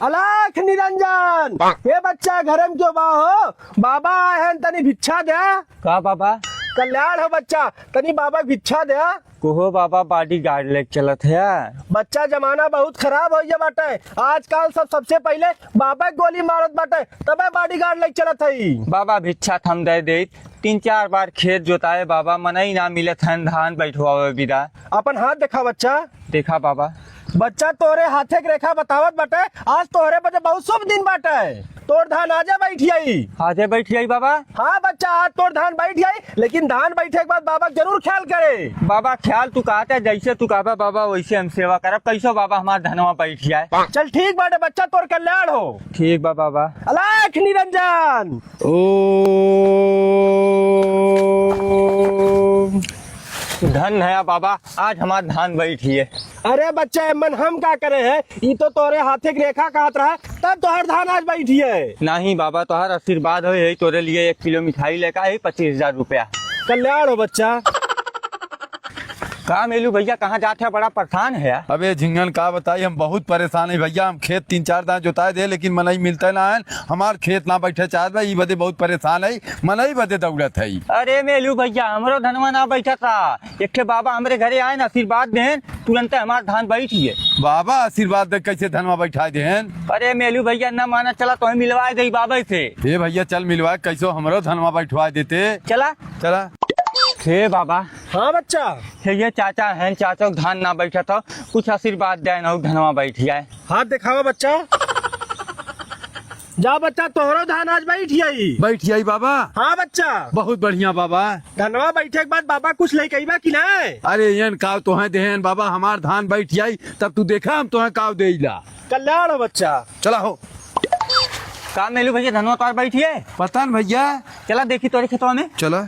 अलख निरंजन ये बच्चा घर में क्यों बा हो? बाबा आए हैं तनी भिक्षा दे। का बाबा? कल्याण हो बच्चा, तनी बाबा भिक्षा दे। कोहो बाबा बॉडी गार्ड लेके चलत है। बच्चा जमाना बहुत खराब हो गया बाटे। आजकल सबसे पहले बाबा गोली मारत बाटे तबे बॉडीगार्ड लेके चलत है। बाबा भिक्षा थम दे 3-4 बार खेत जोताए बाबा, मनई ना मिले थन धान बैठवावे बिदा। अपन हाथ देखा बच्चा। देखा बाबा। बच्चा तोरे हाथे के रेखा बतावत बाटे। आज तोहरे बजे बहुत शुभ दिन बाटे। तोर धान आजा बैठियाई। आजे बैठियाई बाबा। हाँ बच्चा, आज तोर धान बैठियाई, लेकिन धान बैठे के बाद बाबा जरूर ख्याल करे। बाबा ख्याल तू कहते जैसे तू कहबा बाबा वैसे हम सेवा करब। कैसो बाबा हमार धनवा बैठिया। चल ठीक बाटे बच्चा, तोर कल्याण हो। ठीक बा बाबा। अलख निरंजन। धन है बाबा, आज हमार धान बैठिए। अरे बच्चा मन हम क्या करे है? ये तो तोरे हाथे की रेखा कहत रहा तब तोहर धान आज बैठी है। नहीं बाबा, तोहर आशीर्वाद हो यही तोरे लिए 1 किलो मिठाई लेकर आई 25,000 रुपया। कल्याण हो बच्चा। कहा मेलू भैया कहाँ जाते हैं? बड़ा परेशान है। अबे झिंगन का बताई, हम बहुत परेशान है भैया। हम खेत 3-4 दान जोताए दे लेकिन मनई मिलता ना है। हमार खेत ना बैठे चाहत बा, ई बदे बहुत परेशान है। मनई बदे दौड़त है। अरे मेलू भैया हमरो धनवा ना बैठा था। एक ठे बाबा हमारे घरे आए ना आशीर्वाद देन, तुरंत हमार धान बैठिए। बाबा आशीर्वाद दे कैसे धनवा बैठा देन? अरे मेलू भैया न माना चला तो मिलवा दे बाबा से। हे भैया चल मिलवा, कैसो हमरो धनवा बैठवा देते। चला चला। हे बाबा। हाँ बच्चा। ये चाचा हैं, चाचा को धान ना बैठा था, कुछ आशीर्वाद दे ना धनवा बैठ जाए। हाथ दिखावा बच्चा। जा बच्चा, तोहरो धान आज बैठियाई। बैठियाई बाबा। हाँ बच्चा। बहुत बढ़िया बाबा। धनवा बैठे के बाद बाबा कुछ ले कही बा कि नहीं? अरे यन काव तोहे देहन बाबा, हमार धान बैठियाई तब तू देखा हम तोहे काव देला। कल्याण हो बच्चा। चला हो। का मेलू भैया धनवा तो बैठिए? पता न भैया। चला देखी तोरे खेतवा में। चला।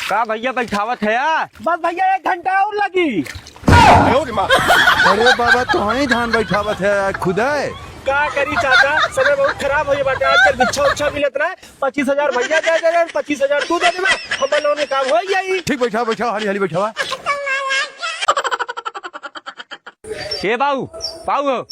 का भैया बैठावत है? बस भैया 1 घंटा और लगी। अरे बाबा तोहे धान बैठावत है खुद है। का करी चाचा, समय बहुत खराब हो गया बाटे। आजकल भिक्षा उच्छा मिलत रहा है। 25,000 भैया दे दे, 25,000 तू दे देना, हम लोगों ने काम हो जाई। ठीक बैठा बैठा, हाली हाली बैठावा। ए बाबू बाबू,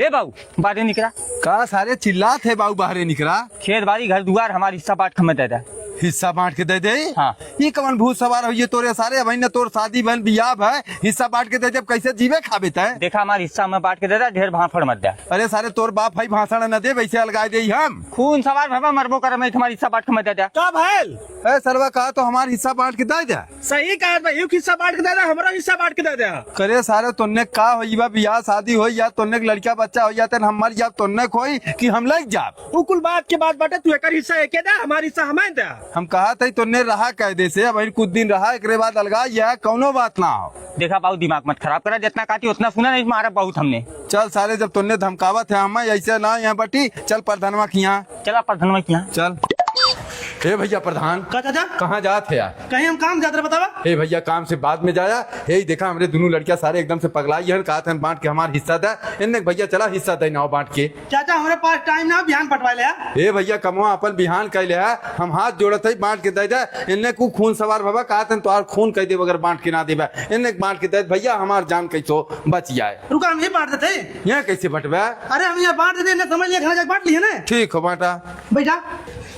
ए बाबू बाहर निकला। का सारे चिल्लात है बाबू बाहरे निकला। खेत बाड़ी घर दुआर हमारी हिस्सा बांट खमे दे दे। हिस्सा बांट के दे दे। हाँ। ये कमन भूत सवार हो ये तोरे सारे भाई ने तोर शादी बहन बियाह है, हिस्सा बांट के दे जब कैसे जीवे खाबे तय। देखा हमारी हिस्सा में बांट के दे दे, ढेर भाफड़ मत दे। अरे सारे तोर बाप भाई भाषण न दे, वैसे अलगाए दे हम। खून सवार भवा मरबो कर मैं तुम्हारी हिस्सा बांट खमे दे दे। का भैल? ए सरवा कहा तो हमार हिस्सा बांट के दे दे। सही कहा भाई, एक हिस्सा बांट के दे दे, हमारा हिस्सा बांट के दे दे। करे सारे तोन्ने का होइबा बियाह शादी हो या तोन्ने लड़का बच्चा हो जाते हम मर जाब तोन्ने खोई कि हम लग जाब। वो कुल बात के बाद बाटे, तू एकर हिस्सा एके दे, हमारी हिस्सा हमें दे। हम कहा था तोन्ने रहा कायदे से, अब कुछ दिन रहा एक बाद अलगा या कौनो बात ना हो। देखा बाबू दिमाग मत खराब करा, जितना काटी उतना सुना नहीं मारा बहुत हमने। चल सारे जब तुमने धमकावत है हम ऐसे ना यहाँ बटी। चल प्रधानवा की यहाँ। चला प्रधानवा की यहाँ चल। हे भैया प्रधान। का चाचा? कहाँ जात है यार? कहीं हम काम जाते बतावा। हे भैया काम से बाद में जाया। हे देखा हमरे दोनों लड़कियां सारे एकदम से पगलाई है, कहा था बांट के हमारा हिस्सा दे। इनने भैया चला हिस्सा दे ना बांट के। चाचा हमारे पास टाइम ना, बिहान पटवा ले। हे भैया कमवा अपन बिहान कह ले, हम हाथ जोड़त है बांट के दे दे। इनने को खून सवार भवा कहा था तो खून कह दे अगर बांट के ना देवे। इनने बांट के दे भैया हमार जान कैसो बच जाए। रुका, हम ये बांट देते। यहाँ कैसे बटवे? अरे हम यहाँ बांट देते, समझ लिया खाना बांट लिए ना। ठीक हो बांटा। बेटा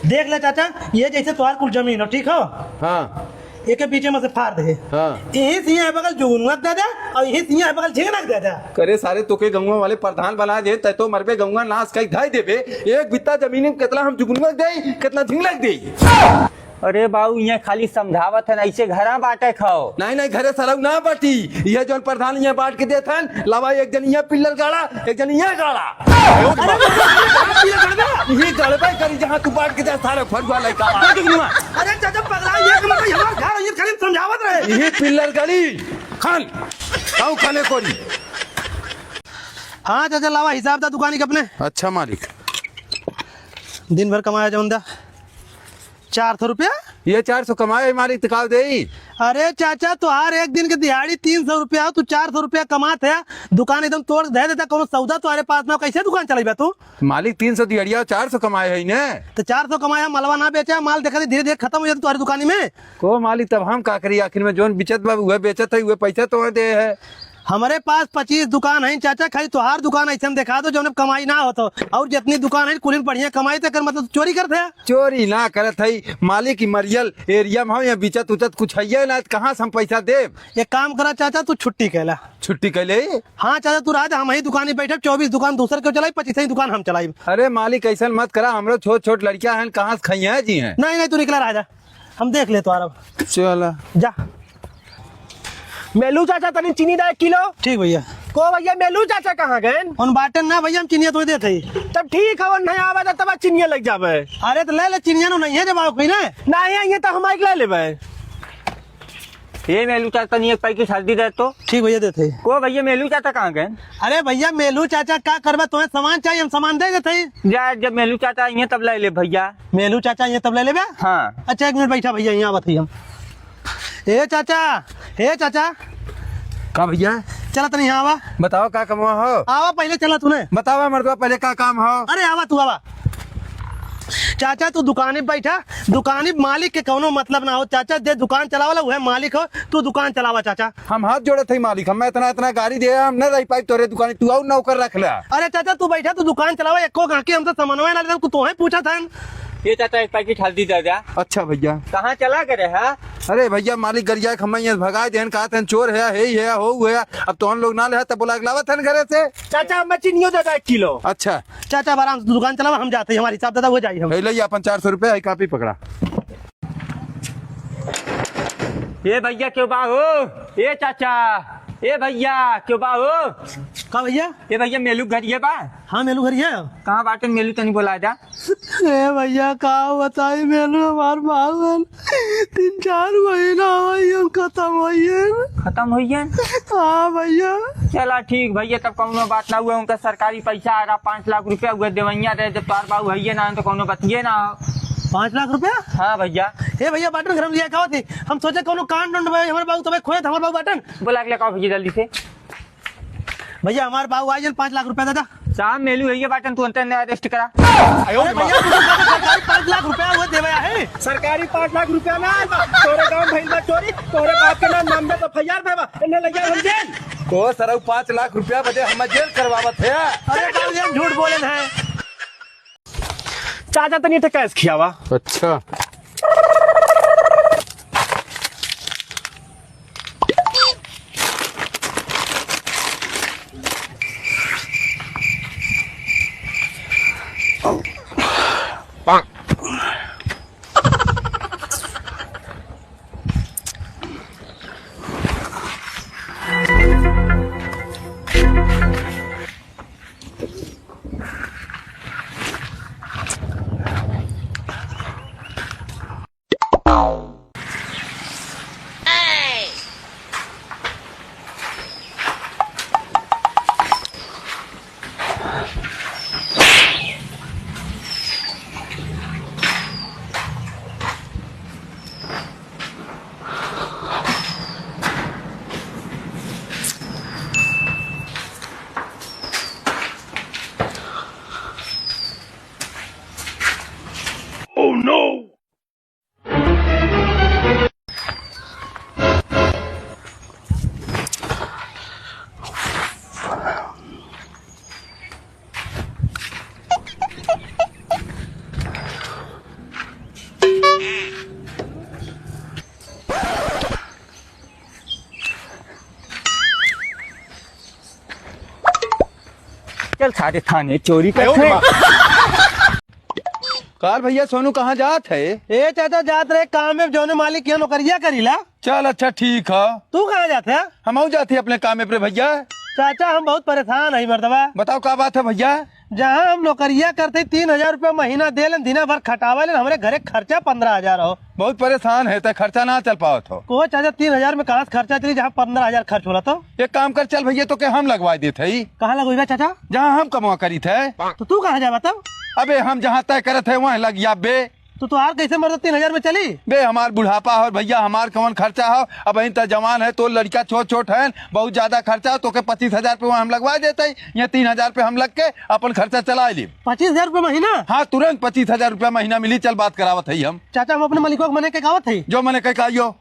देख ले चाचा, ये जैसे तुम्हारे कुल जमीन हो, ठीक हो? हाँ। एक के बीच में से फाड़ दे। हाँ। यही सिंह बगल जुगनुआ दे दे और यही सिंह बगल झिंगनक दे दे। करे सारे तो के गंगा वाले प्रधान बना दे तय तो मरबे गंगा नाश कई धाई देबे। एक बित्ता जमीन में कितना हम जुगनुआ दे, कितना झिंगलक दे। अरे बाबू यहाँ खाली समझावत है, ऐसे घरा बांटे खाओ। नहीं नहीं घरे सरव ना बाटी। ये जो प्रधान यहाँ बांट के देथन लवा, एक जन यहाँ पिल्लर गाड़ा, एक जन यहाँ गाड़ा। ये गड़बड़ करी जहाँ तू बांट के दे सारे फटवा लइका। अरे चाचा पगला, ये मतलब हमारा घर ये खाली समझावत रहे। ये पिल्लर गाड़ी खान आऊ खाने कोरी। हाँ चाचा लावा हिसाब दा दुकानी के अपने। अच्छा मालिक। दिन भर कमाया जमदा 400 रुपया। ये 400 कमाए मालिक तकाव दे। अरे चाचा तुहार एक दिन के दिहाड़ी 300 रुपया, तू 400 रुपया कमात है। दुकान एकदम तोड़ दे देता, कोनो सौदा तुम्हारे पास ना, कैसे दुकान चलेगा तू? मालिक 300 दिहाड़िया 400 कमाए है ने। तो 400 कमाया, मलवा ना बेचा, माल देखा धीरे धीरे खत्म हो जाता तुम्हारी दुकानी में। को मालिक तब हम का करी, आखिर में जोन बिचत बा वह बेचत है, वह पैसा तो दे है। हमारे पास 25 दुकान है चाचा, खाली तुहार दुकान ऐसे हम दिखा दो जो कमाई ना हो तो, और जितनी दुकान है कुल बढ़िया कमाई तो कर, मतलब चोरी करते हैं। चोरी ना करत है, मालिक की मरियल एरिया में हो या बिचत उचत कुछ है ना, कहाँ से हम पैसा दे। एक काम करा चाचा, तू छुट्टी कहला। छुट्टी कैले? हाँ चाचा, तू राज हम ही दुकान ही बैठे, 24 दुकान दूसरे को चलाई, 25 दुकान हम चलाई। अरे मालिक ऐसा मत करा, हमरो छोट छोट लड़कियां हैं, कहाँ से खाई है जी हैं। नहीं नहीं, तू निकला राजा, हम देख ले तुम्हारा। चला जा मेलू चाचा तनी चीनी दा 1 किलो। ठीक भैया। को भैया मेलू चाचा कहाँ गए? उन बाटन ना भैया, हम चिनिया तो देते ही। तब ठीक है, वो नहीं आवे तो तब चिनिया लग जावे। अरे तो ले ले, चिनिया नो नहीं है जब आओ ना। नहीं आएंगे तो हम ले लेवे। ये मेलू चाचा नहीं एक पैकेट हल्दी दे तो। ठीक भैया देते। को भैया मेलू चाचा कहाँ गए? अरे भैया मेलू चाचा क्या करबे, तुम्हें सामान चाहिए हम सामान दे देते ही। जा, जब मेलू चाचा आएंगे तब ले ले भैया। मेलू चाचा ये तब ले ले। हाँ अच्छा 1 मिनट बैठा भैया, यहाँ बात हम। ए चाचा, ए चाचा, का भैया चला तनी यहाँ आवा। बताओ का कमवा हो। आवा पहले, चला तूने। बतावा मर्दवा पहले का काम हो। अरे आवा तू आवा। चाचा तू दुकान में बैठा, दुकान मालिक के कोनो मतलब ना हो चाचा, जे दुकान चलावाला वह मालिक हो, तू दुकान चलावा चाचा। हम हाथ जोड़े थे मालिक, हम इतना इतना गाड़ी दे हम न रही पाई तोरे दुकान, तू और नौकर रख ले। अरे चाचा तू बैठा, तू दुकान चलावा, एको गांकी हमसे समन्वय ना लेता, तो ही पूछा था। ये चाचा एक पैकेट हल्दी दे जा। अच्छा भैया। कहाँ चला करे है? अरे भैया मालिक गरिया हम भगा देन, कहा थे चोर है ही है हो है, अब तो हम लोग ना ले तब बोला लावत है घरे से। चाचा हमें चीनियो दे 1 किलो। अच्छा चाचा आराम से दुकान चलावा, हम जाते हैं, हमारी हिसाब दादा हो जाए हम। ले अपन 400 रुपए है, कापी पकड़ा। ये भैया क्यों बा हो? ये चाचा, ये भैया क्यों बा हो? का भैया? ये भैया मेलू घर ये बा। हाँ मेलू घर है। कहाँ बाटन मेलू तनी बोला जा। ए भैया का बताई, मेलू हमार बावन 3-4 महीना हो खत्म हो। खत्म हुई है? हाँ भैया। चला ठीक भैया, तब कौनो बात ना हुआ, उनका सरकारी पैसा आ रहा 5 लाख रुपया हुआ देवैया रहे, जब तार बाबू है ना तो कौनो बतिये ना हो। 5 लाख रुपया? हाँ भैया। ए भैया बाटन घर में लिया क्या थी, हम सोचे कोनो कांड उंड भाई हमारे बाबू तो खोए था, हमारे बाबू बाटन बोला के लेकर भैया जल्दी से। भैया हमारे बाबू आए 5 लाख रुपया दादा। शाम मेलू है ये बाटन, तू अंतर ने अरेस्ट करा। अरे भैया सरकारी 5 लाख रुपया वो देवया है। सरकारी 5 लाख रुपया ना आए बा। तोरे गांव भइल बा चोरी, तोरे बाप के नाम पे FIR भेबा, इन्हें लग जाए हम जेल। को सरऊ 5 लाख रुपया बदे हम जेल करवावत है। अरे बाबू हम झूठ बोले हैं। चाचा तनी तो कैश खियावा। अच्छा चल सारे थाने चोरी करते। काल भैया सोनू कहाँ जात है? ए चाचा जात रहे काम में, जो मालिक यहाँ नौकरिया करीला। चल अच्छा ठीक है, तू कहाँ जाते है? हम जाते अपने काम पे भैया। चाचा हम बहुत परेशान है मर्दबा। बताओ क्या बात है भैया? जहाँ हम नौकरिया करते 3000 रुपया महीना दे लेन, दिन भर खटावा लेन, हमारे घरे खर्चा 15,000 हो। बहुत परेशान है तो खर्चा ना चल पाओ तो। को चाचा 3000 में कहाँ से खर्चा चली, जहाँ 15,000 खर्च होला तो। एक काम कर चल भैया, तो के हम लगवा देते ही। कहाँ लगोगा चाचा? जहाँ हम कमा करी थे। तो तू कहाँ जा तब? अबे हम जहाँ तय करे थे वहाँ लग या बे। तो हार कैसे मर्द 3000 में चली? बे हमार बुढ़ापा हो भैया, हमार कौन खर्चा हो, अब अही तो जवान है, तो लड़का छोट छोट है, बहुत ज्यादा खर्चा हो, तो के 25,000 पे हम लगवा देते, या 3,000 पे हम लग के अपन खर्चा चला ली। 25,000 रुपये महीना? हाँ तुरंत 25,000 रुपया महीना मिली। चल बात करावत है हम। चाचा हम अपने मालिकों को मने के कहवत है। जो मैंने कहियो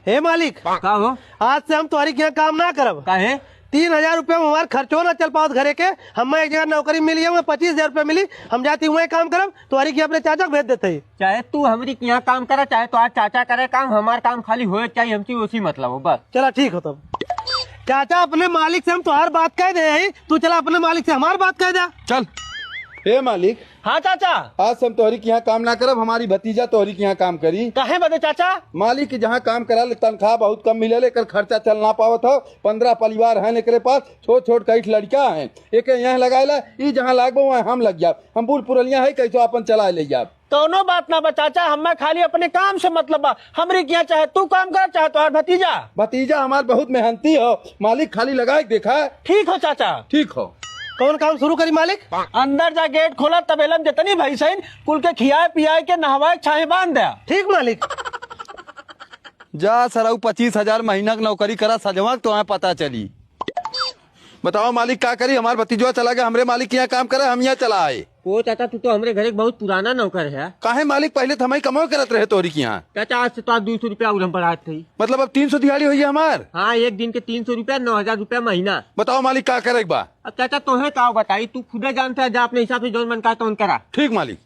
हे मालिक, का हो? आज से हम तुम्हारी यहाँ काम ना करब। काहे? 3,000 रुपया में हमारे खर्चो ना चल पाओ घरे के। हमें एक जगह नौकरी मिली है, 25,000 रुपया मिली, हम जाती वही काम करब, तुम्हारी की अपने चाचा को भेज देते हैं। चाहे तू हमारी यहाँ काम करे, चाहे तो आज चाचा करे काम, हमारा काम खाली हो चाहिए, हमसे उसी मतलब हो बस। चला ठीक हो तब। चाचा अपने मालिक से हम तुम्हार बात कह दे, तू चला अपने मालिक से हमारी बात कह दे। चल। हे मालिक, हाँ चाचा। आज से हम तोहरी के यहाँ काम ना करब, हमारी भतीजा तोहरी के यहाँ काम करी। काहे बदे चाचा? मालिक के जहाँ काम करा ले तनख्वाह बहुत कम मिले, लेकर खर्चा चल ना पावत हो। 15 परिवार है एकरे पास, छोट छोट कई लड़का है, एक यहाँ लगाएला, ई जहाँ लागबो वहाँ हम लग जाब। हम बूढ़ पुरलिया है, कैसो अपन चला ले जाब। दोनों बात ना बा चाचा, हमें खाली अपने काम से मतलब बा। हमरे यहाँ चाहे तू काम कर, चाहे तुम्हार भतीजा। भतीजा हमार बहुत मेहनती हो, मालिक खाली लगा के देखा। ठीक हो चाचा। ठीक हो। कौन काम शुरू करी मालिक? अंदर जा गेट खोला, तबेलन जितनी भैंस है कुल के खियाए पियाए के नहवाए छाए बांध दे। ठीक मालिक। जा सराऊ 25,000 महीना की नौकरी करा, सजवा तो हमें पता चली। बताओ मालिक क्या करी? हमारे भतीजवा चला गया, हमरे मालिक यहाँ काम करे, हम यहाँ चला आए। ओ चाचा, तू तो हमारे घर एक बहुत पुराना नौकर है। काहे मालिक? पहले तो हमें कमाओ करत रहे तोरी के यहाँ। चाचा आज से तो आज 200 रुपया उधम पर आते थे। मतलब अब 300 दिहाड़ी हुई है हमार। हाँ, एक दिन के 300 रुपया, 9,000 रुपया महीना। बताओ मालिक क्या करे बा? अब चाचा तुम्हें क्या बताई, तू खुद जानता है, जा अपने हिसाब से जो मन का तो करा। ठीक मालिक।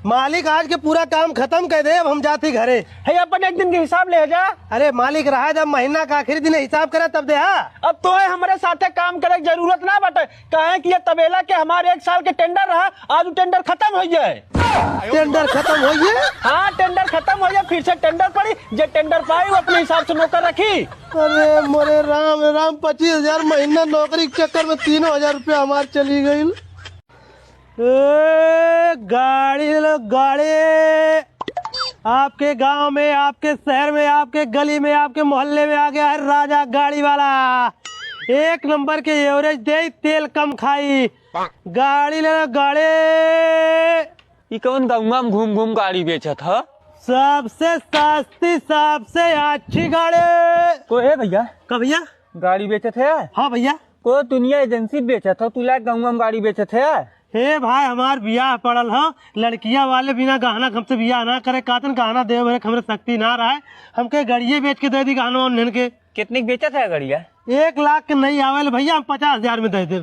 मालिक आज के पूरा काम खत्म कर दे, अब हम जाती घरे। है अपन एक दिन के हिसाब ले जा। अरे मालिक रहा जब महीना का आखिरी दिन हिसाब करे तब दे। हाँ अब तो है हमारे साथे काम करे की जरूरत ना बटे, कहे कि ये तबेला के हमारे 1 साल के टेंडर रहा, आज वो टेंडर खत्म हो जाए। टेंडर खत्म हो गए? हाँ टेंडर खत्म हो जाए, फिर से टेंडर पड़ी, जो टेंडर पाई वो अपने हिसाब से नौकर रखी। अरे मोरे राम राम, 25,000 महीना नौकरी के चक्कर में 3,000 रुपया हमार चली गई। गाड़ी लो गाड़ी, आपके गांव में, आपके शहर में, आपके गली में, आपके मोहल्ले में आ गया है राजा गाड़ी वाला। 1 नंबर के एवरेज दे, तेल कम खाई। गाड़ी ले लो गाड़ी। ये कौन गंगा में घूम घूम गाड़ी बेचत है? सबसे सस्ती, सबसे अच्छी गाड़ी। को है भैया? का भैया? गाड़ी बेचत है? हाँ भैया। को दुनिया एजेंसी बेचत है, तू लाइक गंगा में गाड़ी बेचत है? हे भाई, हमार बियाह पड़ल है, लड़कियां वाले बिना गहना हमसे बियाह ना करे, कातन गहना दे मेरे हमरे शक्ति ना रहा है, हमके गड़िये बेच के दे दी गहना उन्हें के। कितने बेचत है गड़िया? 1 लाख के नहीं आवे भैया, हम 50,000 में दे दे।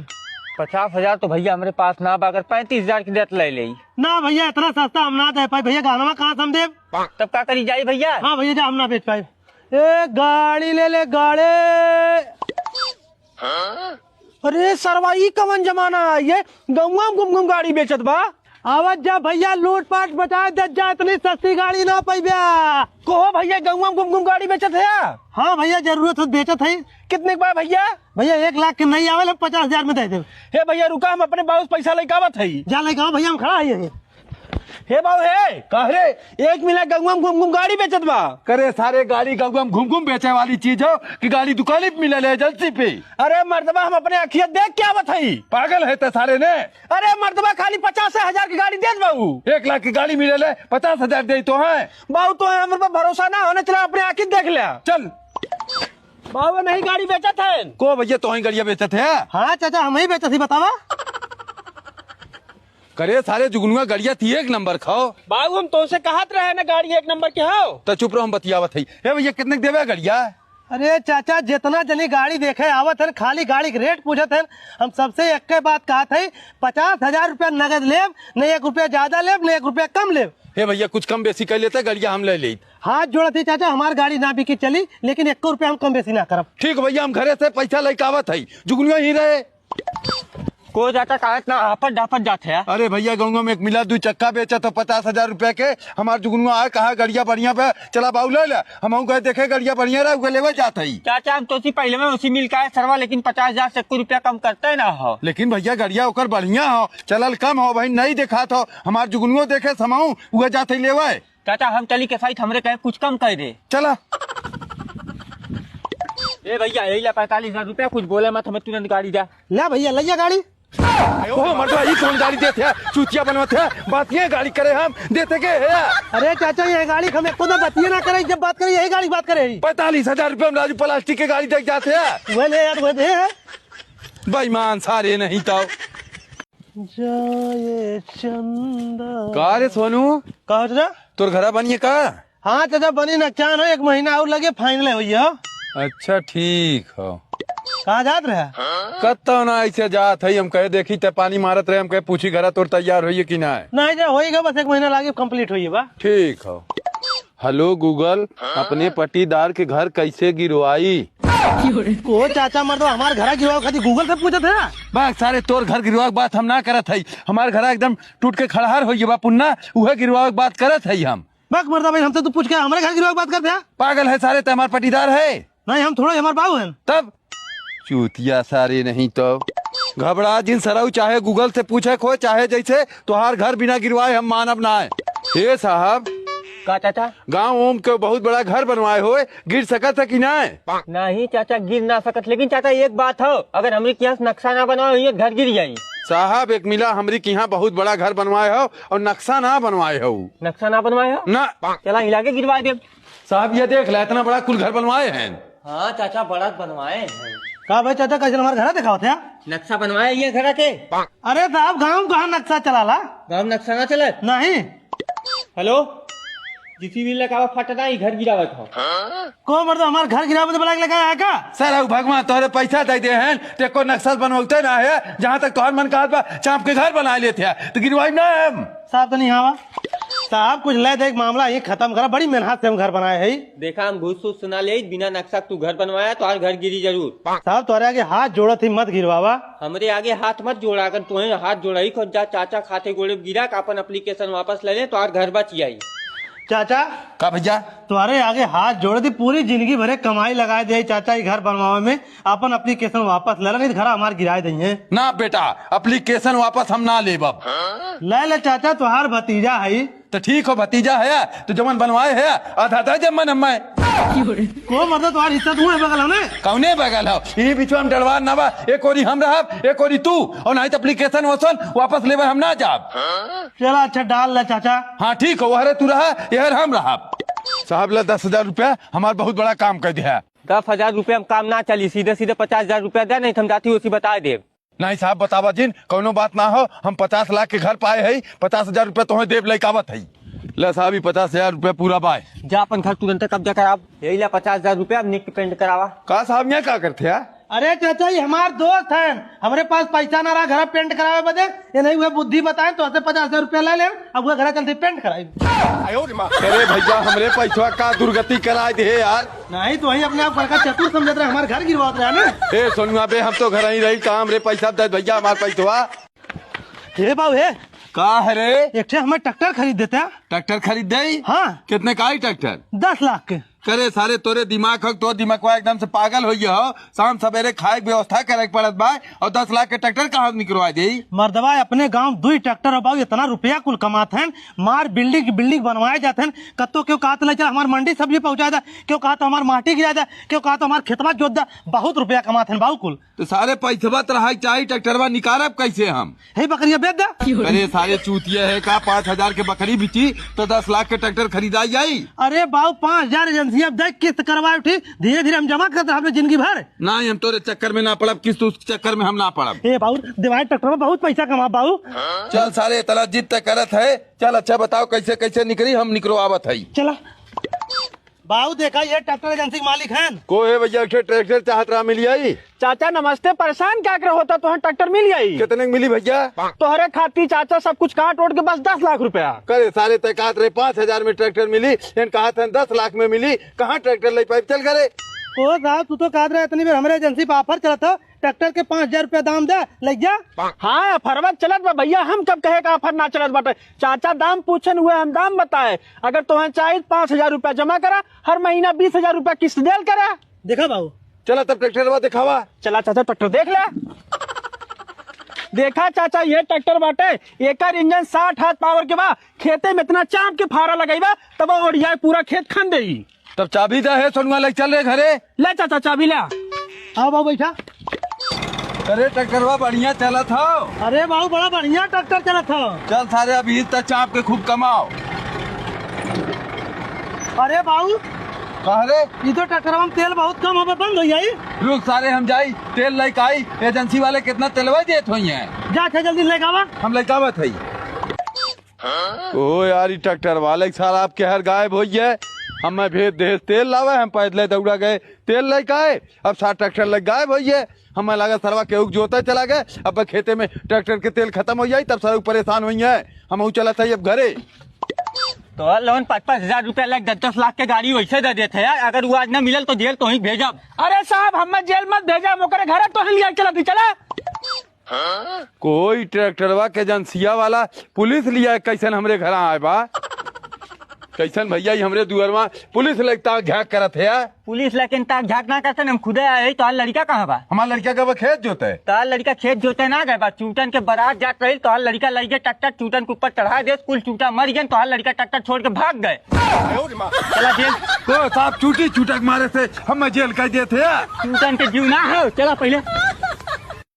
50,000 तो भैया हमारे पास ना, अगर 35,000 की देत ले ले। ना भैया, इतना सस्ता हम ना दे पाए भैया, गहना कहाँ से हम दे। तब क्या करी जाए भैया? हाँ भैया, जा हम ना बेच पाए। ए गाड़ी ले ले गाड़ी। अरे सरवा ई कवन जमाना है, ये गंगा में घूम घूम गाड़ी बेचत बा। आवाज जा भैया, लूटपाट बचा दे जा, इतनी सस्ती गाड़ी ना पैबा। कहो भैया गंगा में घूम घूम गाड़ी बेचत है? हाँ भैया, जरूरत हो बेचत है। कितने के बा भैया? भैया 1 लाख के नहीं आवे, हम 50,000 में दे दे। हे भैया रुका, हम अपने बाबू पैसा लेके आवत है। जा लेके आओ भैया, हम खड़ा है। हे बाबू हे कहरे 1 महीना गंगा में घूम घूम गाड़ी बेचत बा। करे सारे गाड़ी गंगा में घूम घूम बेचे वाली चीज हो कि गाड़ी दुकानी पे मिले एजेंसी पे? अरे मर्दबा, हम अपने अखिया देख के आवत है। पागल है ते सारे ने। अरे मर्दबा, खाली 50,000 की गाड़ी दे बाबू। 1 लाख की गाड़ी मिले 50,000 दे तो है। बाबू तो है, हमारे पर भरोसा ना होने, चला अपने आँखी देख लिया। चल। बाबू नहीं गाड़ी बेचत है। को भैया तो ही गाड़िया बेचत है? हाँ चाचा, हम ही बेचत ही, बतावा। करे सारे जुगनुआ गाड़िया थी 1 नंबर खाओ। बाबू हम तो से कहत रहे ना गाड़ी 1 नंबर के हो। तो चुप रहो, हम बतियावत है। हे भैया कितने देवे गाड़िया? अरे चाचा, जितना जनी गाड़ी देखे आवत है, खाली गाड़ी के रेट पूछत है। हम सबसे एक बात कहत है, 50,000 रुपया नगद लेब, न 1 रुपया ज्यादा लेब, न 1 रुपया कम लेब। हे भैया कुछ कम बेसी कर लेते, गाड़िया हम ले ली। हाथ जोड़त ही चाचा, हमारी गाड़ी ना बिकी चली, लेकिन 1 रुपया हम कम बेसी ना करब। ठीक भैया, हम घरे से पैसा लेके आवत है, जुगनुआ ही रहे। को जाता का इतना आपट डापट जाते है? अरे भैया गंगा में एक मिला 2 चक्का बेचा तो 50,000 रुपया के। हमार जुगनुआ आए, कहा गाड़िया बढ़िया पे, चला बाबू ले ले। हम गए देखे गाड़िया बढ़िया रहा, लेवे जाता ही। चाचा हम तो पहले में उसी मिल का है सरवा, लेकिन 50,000 से 1 रुपया कम करते ना हो। लेकिन भैया गाड़िया ओकर बढ़िया हो, चलल कम हो भाई, नहीं देखा तो हमार जुगनुओ देखे समाऊ उगे जाते लेवे। चाचा हम चली के साइड हमरे कहे कुछ कम कर दे। चला। ए भैया यही ला 45,000 रुपया, कुछ बोले मत, हमें तुरंत गाड़ी जा। ले भैया, लैया गाड़ी। ओह मर्दवा, ई कौन गाड़ी देते है? चूतिया बनवत है, बात ये गाड़ी करे हम देते के है? अरे चाचा, ये गाड़ी हम एक बतिये ना करे, जब बात करें यही गाड़ी बात करे। 45,000 रुपया में राजू प्लास्टिक के गाड़ी देख जाते हैं। वह ले यार, वह दे। बेईमान सारे नहीं तो। जाए चंदा। का रे सोनू, कहो चाचा? तोर घरा बनिए का? हाँ चाचा, बनी नक्चान हो, 1 महीना और लगे, फाइनल हुई है। अच्छा ठीक हो। कहाँ जात रहे? कत्ता ना ऐसे जात है, हम कहे देखी ते पानी मारत रहे, हम कहे पूछी घरा तोर तैयार होइए कि ना है। नहीं जा होएगा, बस 1 महीना लागे कंप्लीट होइए बा। ठीक हो। हेलो गूगल, अपने पटीदार के घर कैसे गिरवाई? को चाचा मर दो हमारे घर गिरवा खाती गूगल से पूछे थे ना। बस सारे तोर घर गिरवा के बात हम ना करत है, हमारे घर एकदम टूट के खड़हार होइए बा पुन्ना, उहे गिरवा के बात करत है हम। बस मरदा भाई, हमसे तू पूछ के हमारे घर गिरवा की बात करते हैं? पागल है सारे, ते हमारे पटीदार है। नहीं, हम थोड़ा हमारे बाबू हैं। तब चूतिया सारे नहीं तो घबरा जिन सरऊ, चाहे गूगल से पूछे खो, चाहे जैसे तोहार घर बिना गिरवाए हम मानब ना है। हे साहब, का चाचा? गाँव ओम के बहुत बड़ा घर बनवाए हो, गिर सकत है कि ना? नहीं चाचा, गिर ना सकत, लेकिन चाचा एक बात हो, अगर हमरे के यहाँ नक्शा ना बनाओ ये घर गिर जाये। साहब एक मिला हमरी के यहाँ बहुत बड़ा घर बनवाए हो और नक्शा ना बनवाए हो। नक्शा ना बनवाए हो ना चला हिला के गिरवा दे। साहब ये देख ला, इतना बड़ा कुल घर बनवाए हैं। हाँ चाचा, बड़ा बनवाए हैं। कहा भाई चाचा, कैसे हमारे घर दिखाओ थे? नक्शा बनवाए ये घर के। अरे साहब, गाँव कहाँ नक्शा चला ला? गाँव नक्शा ना चले? नहीं। हेलो, जिसी भी लगा फटना ही घर गिरावत हो। को मरदा हमारे घर गिरा में ब्लैक लगाया है का? सर भगवान तोहरे पैसा दे दे हैं, ते को नक्शा बनवाते ना है, जहाँ तक तोहर मन कहा चाप के घर बना लेते हैं तो गिरवाई ना हम। साहब तो नहीं आवा साहब, कुछ ले देख मामला ये खत्म करा, बड़ी मेहनत से हम घर बनाए है। देखा हम घूस फूस सुना ले, बिना नक्शा तू घर बनवाया तो आज घर गिरी जरूर। साहब तोरे आगे हाथ जोड़ा थी, मत गिरवावा। हमरे आगे हाथ मत जोड़ा, अगर तुम्हें हाथ जोड़ा ही खुद जा चाचा खाते गोड़े गिरा का अपन एप्लीकेशन वापस ले ले तो आज घर बच जाये। चाचा का भैया तुम्हारे आगे हाथ जोड़ दी, पूरी जिंदगी भरे कमाई लगा दे चाचा ये घर बनवावे में, अपन एप्लीकेशन वापस ले नहीं तो घर हमारे गिरा देंगे ना। बेटा एप्लीकेशन वापस हम ना ले बब। ले चाचा, तुम्हार भतीजा है तो ठीक हो, भतीजा है तो जमन बनवाए है आधा आधा जमन हम को मतलब तुम्हारी हिस्सा तू है बगल ने कौने बगल हो, ये बीचवा में डरवा ना बा, एक ओरी हम रहब एक ओरी तू, और नहीं तो एप्लीकेशन वसन वापस लेवे हम ना जाब। चला अच्छा डाल ले चाचा। हाँ ठीक हो, वहरे तू रहा यहर हम रहब। साहब ला 10,000 रुपया हमार बहुत बड़ा काम कर दिया। 10,000 रुपया में काम ना चली, सीधे सीधे 50,000 रुपया दे, नहीं तो हम जाती उसी बता दे। नहीं साहब बतावा जिन, कोनो बात ना हो, हम 50 लाख के घर पाए है, 50,000 रुपया तुम्हें देव लैकावत है। ला साहब 50,000 रुपया पूरा बाय। जा अपन घर तुरंत कब्जा करा, यही ला 50,000 रुपया निक पेंट करावा। का साहब यहाँ क्या करते हैं? अरे चाचा ये हमारे दोस्त हैं, हमारे पास पैसा ना रहा घर पेंट करावे बदे, ये नहीं हुए बुद्धि बताए तो 50,000 रुपया ले ले, अब वो घर चलते पेंट कराए। अरे भैया हमरे पैसा का दुर्गति करा दे यार। नहीं तो वही अपने आप का चतुर समझते रहे, हमारे घर गिरवाते रहे ना। ए सोनुआ बे, हम तो घर ही रही, कहाँ हमरे पैसा दे भैया, हमारे पैसा। हे बाबू हे का है रे? एक हमें ट्रैक्टर खरीद देते हैं। ट्रैक्टर खरीद दे? हाँ। कितने का ही ट्रैक्टर? 10 लाख के। करे सारे तोरे दिमाग हो, तो दिमाग एकदम से पागल हो गया हो, शाम सवेरे खाए के व्यवस्था करे पड़त बा, और 10 लाख के ट्रैक्टर कहाँ निकलवा दे? मर्दवा अपने गांव 2 ट्रैक्टर हो बाबू, इतना रुपया कुल कमाते हैं, मार बिल्डिंग बनवाए जाते हैं, कत्तो क्यों कहा तो चल हमारे मंडी सब्जी पहुंचा था, क्यों कहा तो हमारे माटी गिरा था, क्यों कहा तो हमारे खेतवा जोत दा, बहुत रुपया कमाते हैं बाबू कुल। तो सारे पैसा रहा चाहिए ट्रैक्टरवा निकारब कैसे हम? हे बकरिया बेच दा। अरे सारे चूतिया है का, 5,000 के बकरी बिची तो 10 लाख के ट्रैक्टर खरीदाई जाई। अरे बाबू 5,000 एजेंसियां देख किस्त करवाए उठी, धीरे धीरे हम जमा करते हैं जिंदगी भर। ना हम तोरे चक्कर में ना पड़ब, किस उस चक्कर में हम ना पड़ब। ए बाबू दिवाली ट्रैक्टर में बहुत पैसा कमा बाबू। चल सारे इतना जिद तक करत है, चल अच्छा बताओ कैसे कैसे निकली, हम निकलवावत है। चला बाबू, देखा ये ट्रैक्टर एजेंसी के मालिक हैं। को है भैया ट्रैक्टर चाहत रहा मिली आई? चाचा नमस्ते, परेशान क्या कर होता, तो ट्रैक्टर मिल गई। कितने मिली भैया? तोहरे खाती चाचा सब कुछ काट ओट के बस 10 लाख रुपया। करे सारे तकात रहे 5,000 में ट्रैक्टर मिली, इन कहा था 10 लाख में मिली, कहाँ ट्रैक्टर ले पाइप चल करे। ओ साहब तू तो कहा रहे इतनी बार हमारे एजेंसी पे ऑफर चला था, ट्रैक्टर के 5,000 रुपया दाम दे लग जा। हाँ फरवत चलत बा भैया, हम कब कहे का ऑफर ना चलत बाटे। चाचा दाम पूछन हुए, हम दाम बताए, अगर तुम्हें चाहिए 5,000 रुपया जमा करा, हर महीना 20,000 रुपया किस्त देल करा। देखा बाबू, चला तब ट्रैक्टर दिखावा। चला चाचा ट्रैक्टर देख ले। देखा चाचा ये ट्रैक्टर बाटे, एकर इंजन 60 हाथ पावर के बा, खेते में इतना चाप के फारा लगाईबा तब ओढ़िया पूरा खेत खन देगी। तब चाबी दा है सोनुआ लग चल रहे घरे। ले चाचा चाबी ले। आओ बाबू बैठा। अरे ट्रैक्टरवा बढ़िया चला था। अरे बाबू बड़ा बढ़िया ट्रैक्टर चला था। चल सारे अभी तक चाप के खूब कमाओ। अरे बाबू कहा रे? ये तो ट्रैक्टर में तेल बहुत कम हो बंद हो जाई। रुक सारे हम जाई, तेल लेके आई, एजेंसी वाले कितना तेलवा देत हुई है, जा जल्दी लेके आवा। हम लेकावत है। ओ यार ट्रैक्टर वाले साल आपके हर गायब हो गए, हम भेज दे तेल लावे, हम पैदले दौड़ा गए तेल ले आए, अब 7 ट्रैक्टर लग गए भैया। हमें लगा सरवा केहू जोते चला गए, अब खेते में ट्रैक्टर के तेल खत्म हो जाये, तब सब परेशान हुई है। हम चला था अब घरे। तो लोन 5-5 रुपया लग 10-10 लाख के गाड़ी वैसे दे देते यार। अगर वो आज न मिलल तो जेल तो ही भेजब। अरे साहब हमें जेल मत भेजा, मोकरे घर तो लिया चला चला। कोई ट्रैक्टरवा के एजेंसिया वाला पुलिस लिया कैसन हमरे घर आए बा, कैसन भैया हमरे दुअरवा पुलिस लगता घाक करत है। पुलिस लेकिन ताक झाक ना करते, हम खुदे आए। तो लड़का कहाँ बा? हमारा लड़का का खेत जोते है। तो लड़का खेत जोते ना गए बा, चूटन के बारात जात रही तो लड़का लग गए ट्रैक्टर चूटन के ऊपर चढ़ा दे, कुल चूटा मर गए तो लड़का ट्रैक्टर छोड़ के भाग गए। चला जेल। तो साहब चूटी चूटक मारे से हम जेल कर देते। चूटन के जीव ना हो, चला पहले।